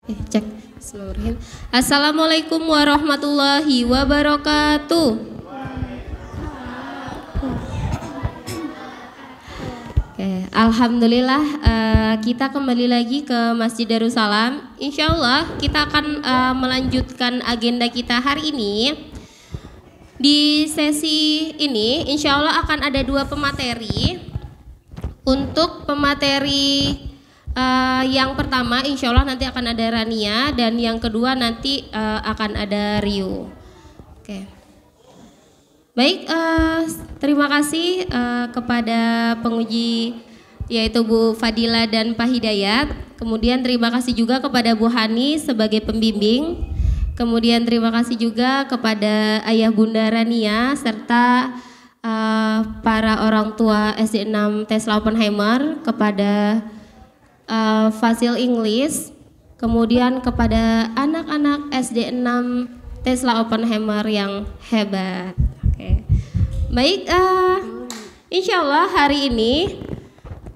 Cek. Bismillahirrahmanirrahim. Assalamualaikum warahmatullahi wabarakatuh. Oke, alhamdulillah kita kembali lagi ke Masjid Darussalam. Insya Allah kita akan melanjutkan agenda kita hari ini. Di sesi ini insya Allah akan ada dua pemateri. Untuk pemateri yang pertama insya Allah nanti akan ada Rania, dan yang kedua nanti akan ada Rio. Oke. Baik, terima kasih kepada penguji yaitu Bu Fadila dan Pak Hidayat. Kemudian terima kasih juga kepada Bu Hani sebagai pembimbing. Kemudian terima kasih juga kepada Ayah Bunda Rania serta para orang tua SD 6 Tesla Oppenheimer, kepada Fasil English, kemudian kepada anak-anak SD 6 Tesla Oppenheimer yang hebat. Oke. Baik, insya Allah hari ini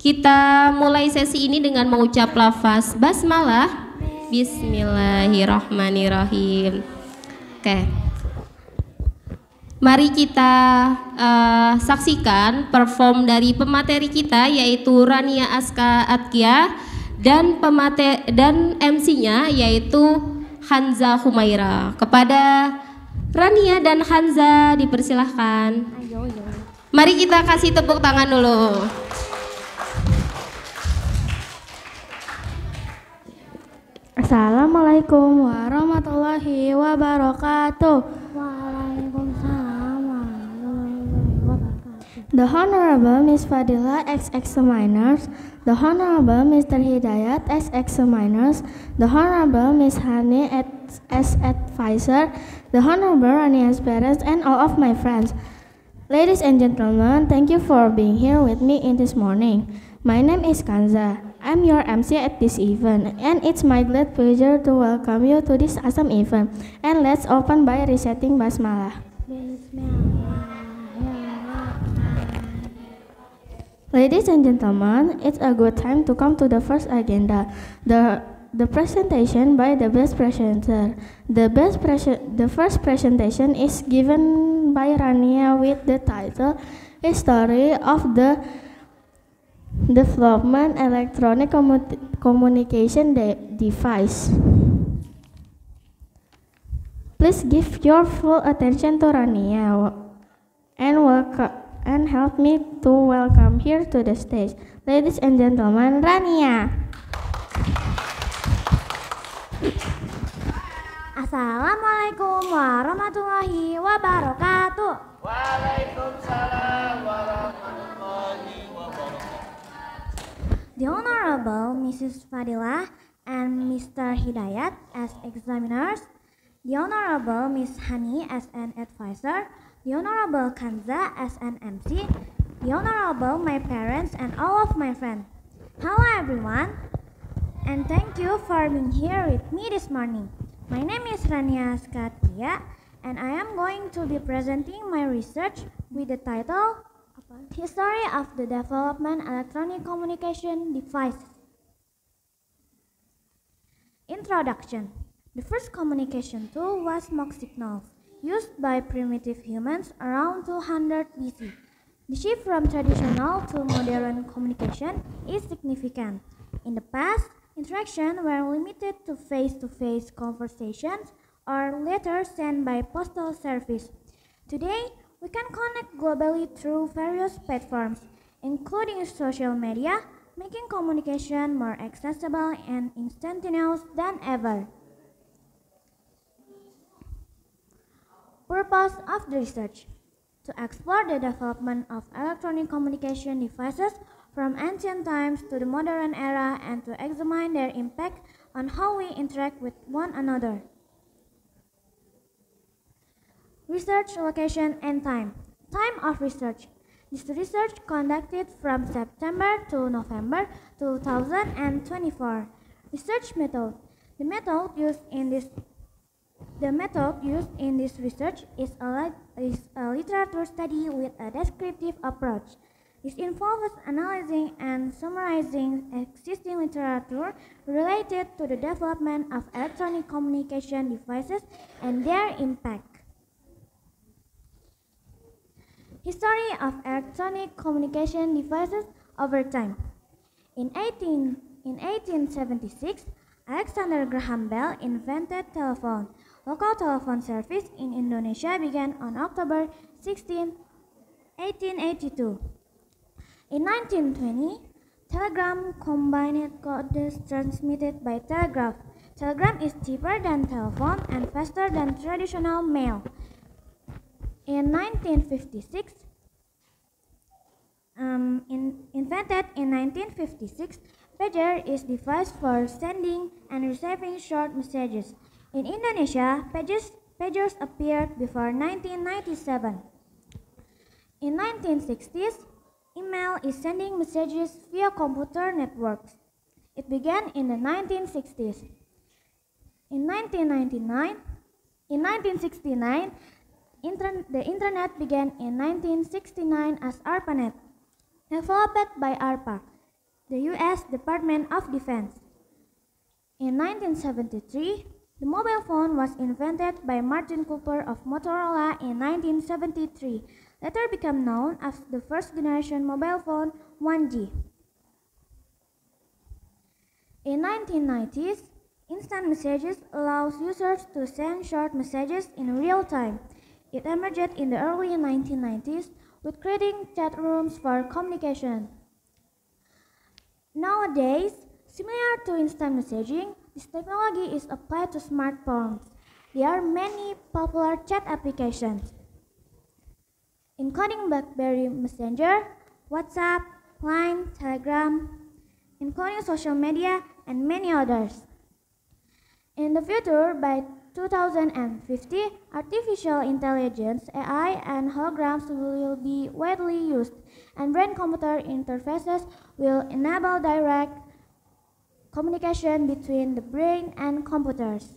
kita mulai sesi ini dengan mengucap lafaz basmalah. Bismillahirrahmanirrahim. Oke. Mari kita saksikan perform dari pemateri kita yaitu Rania Aska Atkia dan MC-nya yaitu Hanza Humaira. Kepada Rania dan Hanza dipersilahkan. Mari kita kasih tepuk tangan dulu. Assalamualaikum warahmatullahi wabarakatuh. The Honorable Miss Fadila ex-examiners, the Honorable Mr. Hidayat ex-examiners, the Honorable Miss Hani as advisor, the Honorable Rania's parents, and all of my friends. Ladies and gentlemen, thank you for being here with me in this morning. My name is Kanza. I'm your MC at this event, and it's my great pleasure to welcome you to this awesome event. And let's open by reciting Basmalah. Ladies and gentlemen, it's a good time to come to the first agenda, the presentation by the best presenter. The first presentation is given by Rania with the title History of the Development Electronic Communication Device. Please give your full attention to Rania and help me to welcome her to the stage. Ladies and gentlemen, Rania. Assalamualaikum warahmatullahi wabarakatuh. Waalaikumsalam warahmatullahi wabarakatuh. The Honorable Mrs. Fadila and Mr. Hidayat as examiners, the Honorable Miss Hani as an advisor, the Honorable Kanza as an MC, the Honorable my parents and all of my friends. Hello everyone, and thank you for being here with me this morning. My name is Rania Skatya, and I am going to be presenting my research with the title History of the Development Electronic Communication Devices. Introduction. The first communication tool was smoke signals, used by primitive humans around 200 BC. The shift from traditional to modern communication is significant. In the past, interactions were limited to face-to-face conversations or letters sent by postal service. Today, we can connect globally through various platforms, including social media, making communication more accessible and instantaneous than ever. Purpose of the research: to explore the development of electronic communication devices from ancient times to the modern era and to examine their impact on how we interact with one another. Research location and time. Time of research. This research conducted from September to November 2024. Research method. The method used in this research is a literature study with a descriptive approach. This involves analyzing and summarizing existing literature related to the development of electronic communication devices and their impact. History of electronic communication devices over time. In 1876, Alexander Graham Bell invented telephone. Local telephone service in Indonesia began on October 16, 1882. In 1920, telegram combined codes transmitted by telegraph. Telegram is cheaper than telephone and faster than traditional mail. In 1956, invented in 1956, pager is device for sending and receiving short messages. In Indonesia, pagers appeared before 1997. In 1960s, email is sending messages via computer networks. It began in the 1960s. In 1969, the Internet began in 1969 as ARPANET, developed by ARPA, the U.S. Department of Defense. In 1973, the mobile phone was invented by Martin Cooper of Motorola in 1973, later became known as the first generation mobile phone 1G. In 1990s, instant messages allows users to send short messages in real time. It emerged in the early 1990s with creating chat rooms for communication. Nowadays, similar to instant messaging, this technology is applied to smartphones. There are many popular chat applications, including BlackBerry Messenger, WhatsApp, Line, Telegram, including social media, and many others. In the future, by 2050, artificial intelligence, AI, and holograms will be widely used, and brain-computer interfaces will enable direct communication between the brain and computers.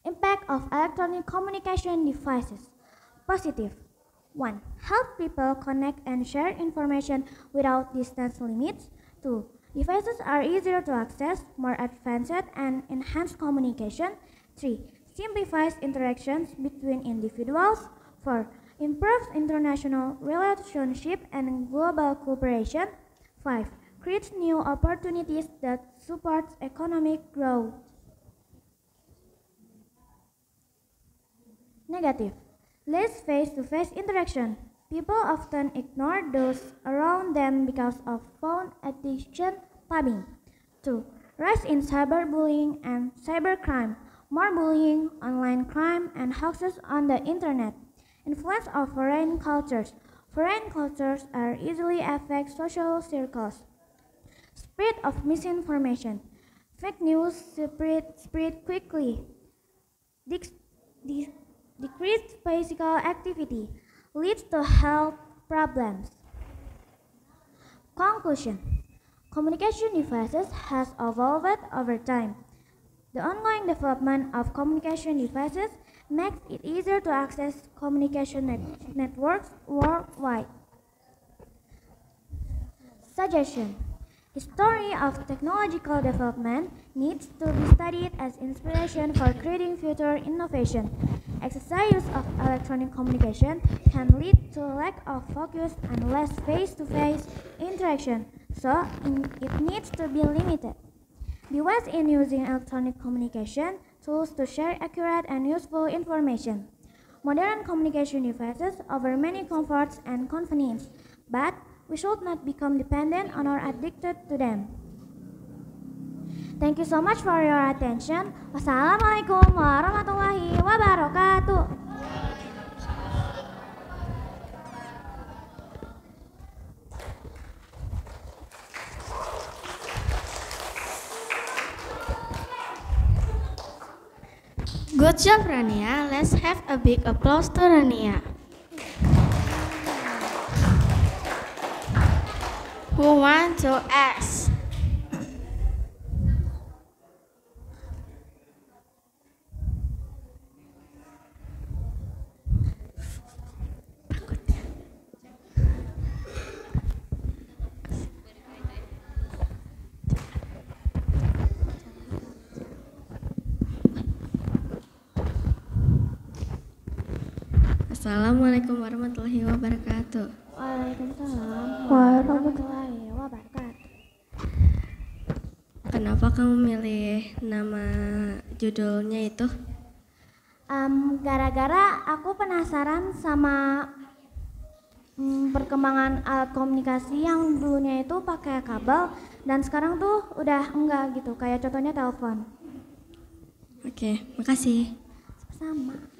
Impact of electronic communication devices. Positive. 1. Help people connect and share information without distance limits. 2. Devices are easier to access, more advanced, and enhance communication. 3. Simplifies interactions between individuals. 4. Improves international relationship and global cooperation. 5. Creates new opportunities that support economic growth. Negative. Less face-to-face interaction. People often ignore those around them because of phone addiction, PUBG. 2. Rise in cyberbullying and cybercrime. More bullying, online crime, and hoaxes on the internet. Influence of foreign cultures. Foreign cultures are easily affect social circles. Spread of misinformation. Fake news spread quickly. Decreased physical activity leads to health problems. Conclusion. Communication devices has evolved over time. The ongoing development of communication devices makes it easier to access communication networks worldwide. Suggestion. The story of technological development needs to be studied as inspiration for creating future innovation. Excessive use of electronic communication can lead to a lack of focus and less face-to-face interaction, so it needs to be limited. Be wise in using electronic communication tools to share accurate and useful information. Modern communication devices offer many comforts and convenience, but we should not become dependent on or addicted to them. Thank you so much for your attention. Wassalamualaikum warahmatullahi wabarakatuh. Good job, Rania. Let's have a big applause to Rania. Who wants to ask? Assalamualaikum warahmatullahi wabarakatuh. Waalaikumsalam warahmatullahi wabarakatuh. Kenapa kamu milih nama judulnya itu? Gara-gara aku penasaran sama perkembangan alat komunikasi yang dulunya itu pakai kabel dan sekarang tuh udah enggak gitu, kayak contohnya telepon. Oke, makasih. Sama.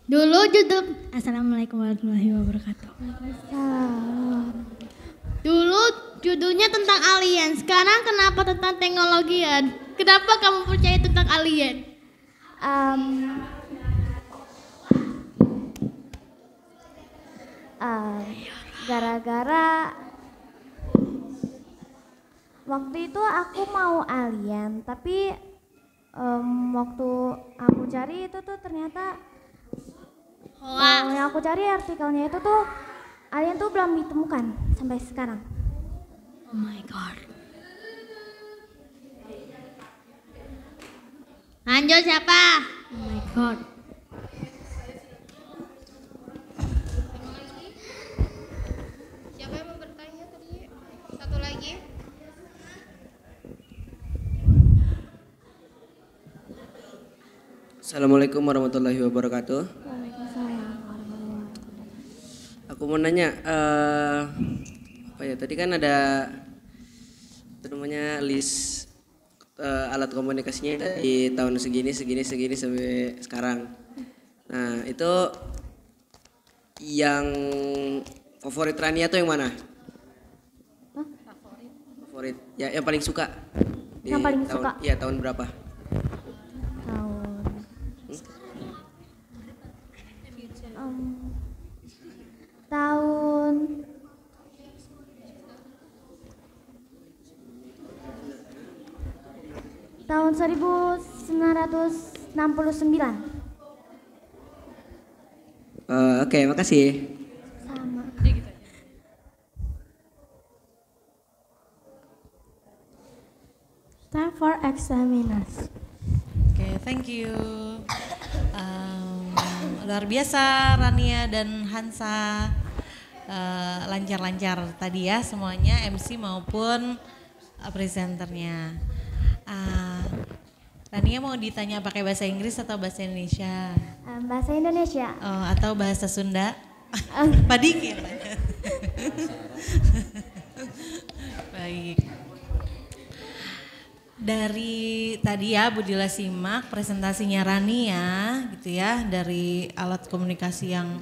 Dulu judul Assalamualaikum warahmatullahi wabarakatuh. Dulu judulnya tentang alien. Sekarang kenapa tentang teknologian? Kenapa kamu percaya tentang alien? Gara-gara waktu itu aku mau alien, tapi waktu aku cari itu tuh ternyata yang aku cari artikelnya itu tuh alien tuh belum ditemukan sampai sekarang. Oh my god. Lanjut siapa? Oh my god. Siapa yang mau bertanya tadi? Satu lagi. Assalamualaikum warahmatullahi wabarakatuh. Aku mau nanya, apa ya? Tadi kan ada namanya list alat komunikasinya di tahun segini sampai sekarang. Nah itu yang favorit Rania tuh yang mana? Favorit? Ya yang paling suka. Yang paling tahun, suka? Iya tahun berapa? Tahun tahun 1969. Oke, makasih. Sama. Time for examiners. Oke, thank you. Luar biasa Rania dan Hansa, lancar-lancar tadi ya semuanya, MC maupun presenternya. Rania mau ditanya pakai bahasa Inggris atau bahasa Indonesia? Bahasa Indonesia. Atau bahasa Sunda? Padikir. Baik. Dari tadi ya Budila simak presentasinya Rania gitu ya, dari alat komunikasi yang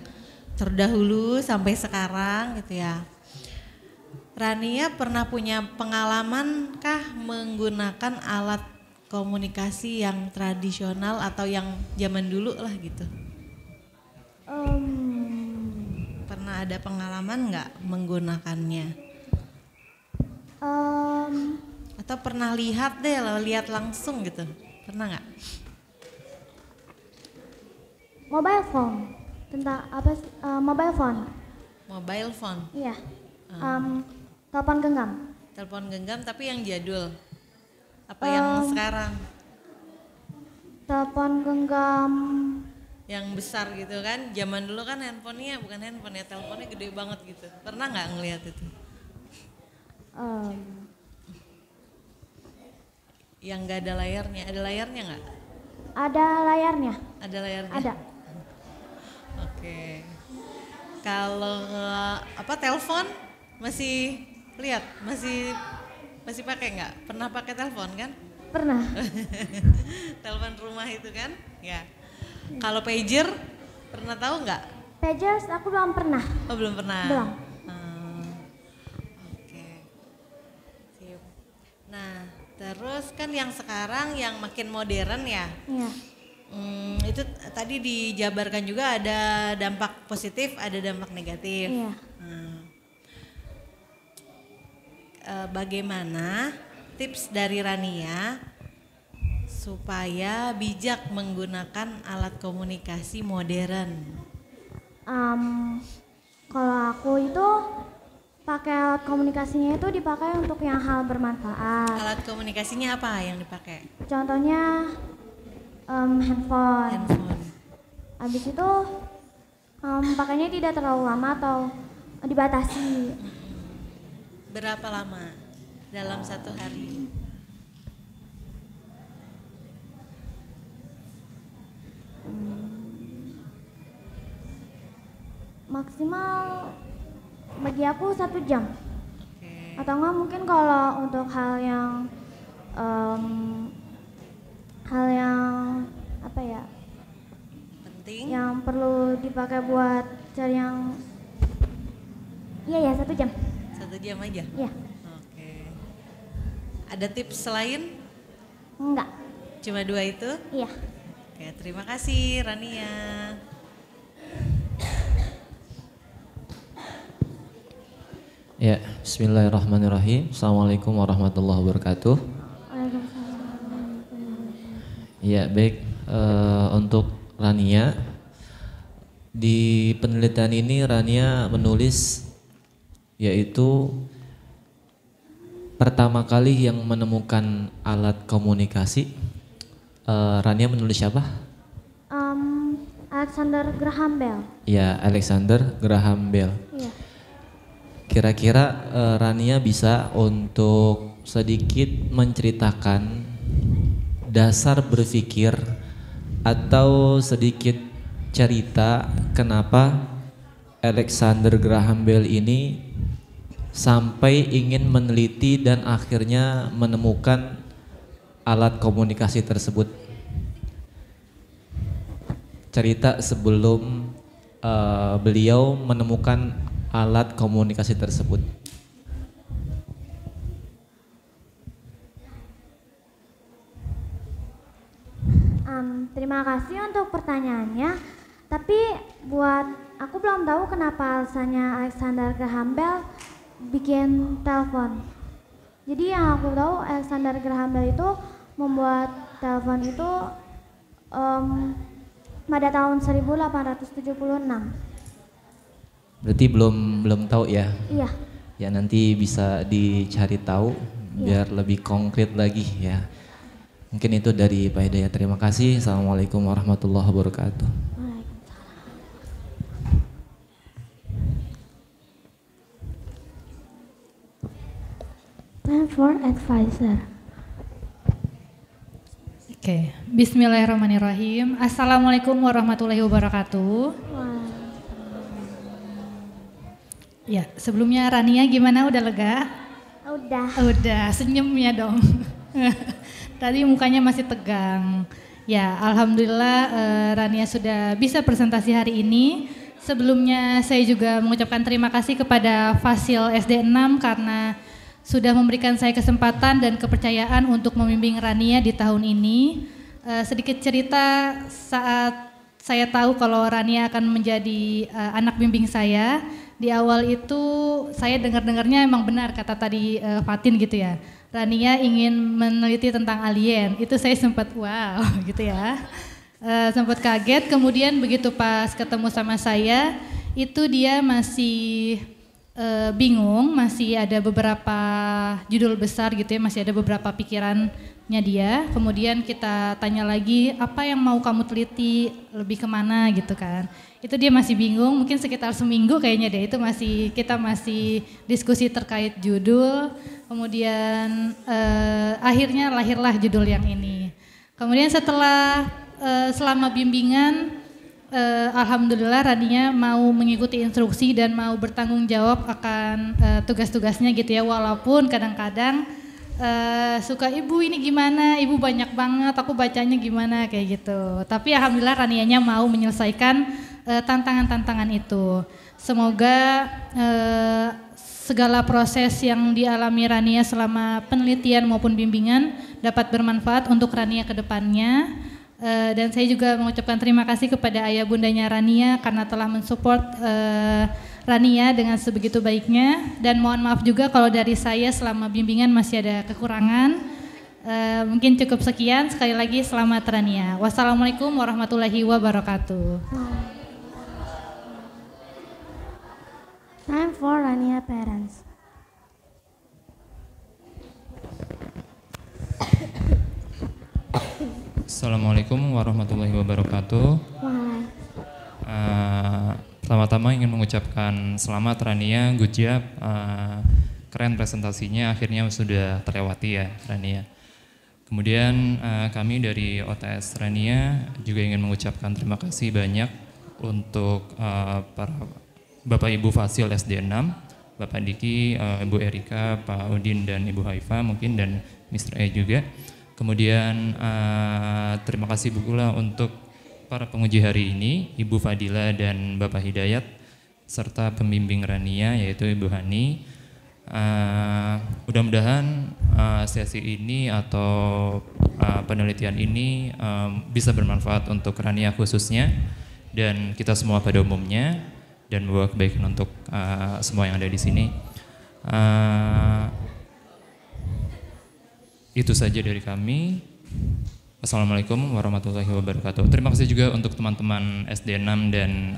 terdahulu sampai sekarang gitu ya. Rania pernah punya pengalaman kah menggunakan alat komunikasi yang tradisional atau yang zaman dulu lah gitu? Pernah ada pengalaman nggak menggunakannya? Atau pernah lihat deh, lihat langsung gitu, pernah nggak? Mobile phone. Tentang apa? Mobile phone. Mobile phone. Iya. Telepon genggam. Telepon genggam tapi yang jadul. Apa yang sekarang? Telepon genggam. Yang besar gitu kan? Zaman dulu kan handphonenya bukan handphone ya, teleponnya gede banget gitu. Pernah nggak ngelihat itu? Yang nggak ada layarnya, ada layarnya nggak? Ada layarnya. Ada layarnya. Ada. Oke. Kalau telepon masih lihat, masih pakai nggak? Pernah pakai telepon kan? Pernah. Telepon rumah itu kan? Ya. Kalau pager pernah tahu nggak? Pagers aku belum pernah. Oh belum pernah. Belum. Oke. Sip. Nah terus kan yang sekarang yang makin modern ya. Iya. Itu tadi dijabarkan juga ada dampak positif, ada dampak negatif. Iya. Bagaimana tips dari Rania supaya bijak menggunakan alat komunikasi modern? Kalau aku itu pakai alat komunikasinya itu dipakai untuk yang hal bermanfaat. Alat komunikasinya apa yang dipakai? Contohnya handphone. Handphone. Habis itu Pakainya tidak terlalu lama atau dibatasi. Berapa lama dalam satu hari? Maksimal bagi aku 1 jam. Oke. Atau enggak mungkin kalau untuk hal yang apa ya, Penting? yang perlu dipakai buat cari yang iya ya 1 jam. 1 jam aja? Iya. Oke. Ada tips lain? Enggak. Cuma 2 itu? Iya. Oke, terima kasih Rania. Ya, bismillahirrahmanirrahim. Assalamualaikum warahmatullahi wabarakatuh. Ya, baik. Untuk Rania, di penelitian ini Rania menulis yaitu pertama kali yang menemukan alat komunikasi. Rania menulis siapa? Alexander Graham Bell. Ya, Alexander Graham Bell. Iya. Kira-kira Rania bisa untuk sedikit menceritakan dasar berpikir atau sedikit cerita kenapa Alexander Graham Bell ini sampai ingin meneliti dan akhirnya menemukan alat komunikasi tersebut. Cerita sebelum beliau menemukan alat komunikasi tersebut. Terima kasih untuk pertanyaannya. Tapi buat aku belum tahu kenapa alasannya Alexander Graham Bell bikin telepon. Jadi yang aku tahu Alexander Graham Bell itu membuat telepon itu pada tahun 1876. Berarti belum tahu ya? Iya. Ya nanti bisa dicari tahu biar lebih konkret lagi ya. Mungkin itu dari Pak Hidayat. Terima kasih. Assalamualaikum warahmatullahi wabarakatuh. Time for advisor. Oke, bismillahirrahmanirrahim. Assalamualaikum warahmatullahi wabarakatuh. Ya, sebelumnya Rania gimana, udah lega? Udah. Udah, senyum ya dong. Tadi mukanya masih tegang. Ya, alhamdulillah Rania sudah bisa presentasi hari ini. Sebelumnya saya juga mengucapkan terima kasih kepada Fasil SD 6 karena sudah memberikan saya kesempatan dan kepercayaan untuk membimbing Rania di tahun ini. Sedikit cerita saat saya tahu kalau Rania akan menjadi anak bimbing saya. Di awal itu saya dengar-dengarnya emang benar kata tadi Fatin gitu ya. Rania ingin meneliti tentang alien. Itu saya sempat wow gitu ya. Sempat kaget, kemudian begitu pas ketemu sama saya, itu dia masih bingung, masih ada beberapa judul besar gitu ya, masih ada beberapa pikirannya dia. Kemudian kita tanya lagi, apa yang mau kamu teliti, lebih kemana gitu kan. Itu dia masih bingung, mungkin sekitar seminggu kayaknya deh, itu kita masih diskusi terkait judul. Kemudian akhirnya lahirlah judul yang ini. Kemudian setelah selama bimbingan, alhamdulillah Rania mau mengikuti instruksi dan mau bertanggung jawab akan tugas-tugasnya gitu ya, walaupun kadang-kadang suka ibu ini gimana, ibu banyak banget, aku bacanya gimana kayak gitu. Tapi alhamdulillah Ranianya mau menyelesaikan tantangan-tantangan itu. Semoga segala proses yang dialami Rania selama penelitian maupun bimbingan dapat bermanfaat untuk Rania ke depannya. Dan saya juga mengucapkan terima kasih kepada ayah bundanya Rania karena telah mensupport Rania dengan sebegitu baiknya, dan mohon maaf juga kalau dari saya selama bimbingan masih ada kekurangan. Mungkin cukup sekian, sekali lagi selamat Rania. Wassalamualaikum warahmatullahi wabarakatuh. Time for Rania parents. Assalamualaikum warahmatullahi wabarakatuh. Pertama-tama ingin mengucapkan selamat Rania, good job, keren presentasinya akhirnya sudah terlewati ya Rania. Kemudian kami dari OTS Rania juga ingin mengucapkan terima kasih banyak untuk para Bapak Ibu Fasil SD 6, Bapak Diki, Ibu Erika, Pak Udin dan Ibu Haifa mungkin dan Mr. E juga. Kemudian terima kasih pula untuk para penguji hari ini, Ibu Fadila dan Bapak Hidayat, serta pembimbing Rania yaitu Ibu Hani. Mudah-mudahan sesi ini atau penelitian ini bisa bermanfaat untuk Rania khususnya dan kita semua pada umumnya dan membawa kebaikan untuk semua yang ada di sini. Itu saja dari kami. Assalamualaikum warahmatullahi wabarakatuh. Terima kasih juga untuk teman-teman SD 6 dan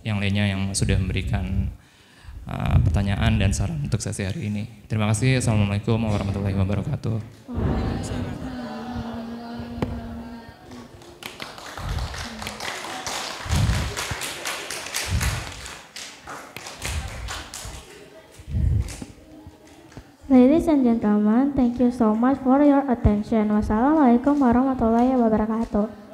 yang lainnya yang sudah memberikan pertanyaan dan saran untuk sesi hari ini. Terima kasih. Assalamualaikum warahmatullahi wabarakatuh. Ladies and gentlemen, thank you so much for your attention. Wassalamualaikum warahmatullahi wabarakatuh.